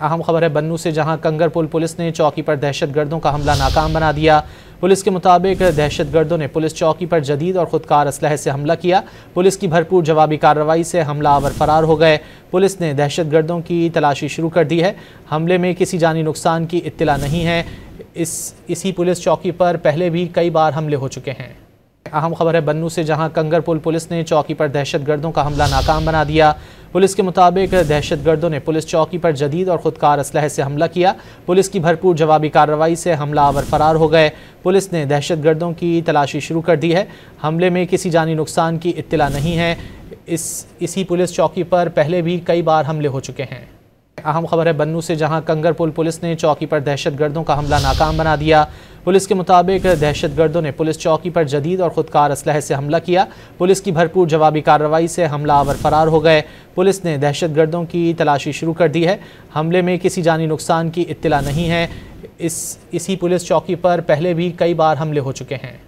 अहम खबर है बन्नू से, जहां कंगरपुल पुलिस ने चौकी पर दहशतगर्दों का हमला नाकाम बना दिया। पुलिस के मुताबिक दहशतगर्दों ने पुलिस चौकी पर जदीद और खुदकार असलहे से हमला किया। पुलिस की भरपूर जवाबी कार्रवाई से हमलावर फरार हो गए। पुलिस ने दहशतगर्दों की तलाशी शुरू कर दी है। हमले में किसी जानी नुकसान की इत्तला नहीं है। इसी पुलिस चौकी पर पहले भी कई बार हमले हो चुके हैं। अहम खबर है बन्नू से, जहां कंगरपुल पुलिस ने चौकी पर दहशतगर्दों का हमला नाकाम बना दिया। पुलिस के मुताबिक दहशतगर्दों ने पुलिस चौकी पर जदीद और खुदकार असलहे से हमला किया। पुलिस की भरपूर जवाबी कार्रवाई से हमलावर फरार हो गए। पुलिस ने दहशतगर्दों की तलाशी शुरू कर दी है। हमले में किसी जानी नुकसान की इत्तला नहीं है। इसी पुलिस चौकी पर पहले भी कई बार हमले हो चुके हैं। अहम खबर है बन्नू से, जहां कंगरपुल पुलिस ने चौकी पर दहशतगर्दों का हमला नाकाम बना दिया। पुलिस के मुताबिक दहशतगर्दों ने पुलिस चौकी पर जदीद और खुदकार असलहे से हमला किया। पुलिस की भरपूर जवाबी कार्रवाई से हमलावर फरार हो गए। पुलिस ने दहशतगर्दों की तलाशी शुरू कर दी है। हमले में किसी जानी नुकसान की इत्तला नहीं है। इसी पुलिस चौकी पर पहले भी कई बार हमले हो चुके हैं।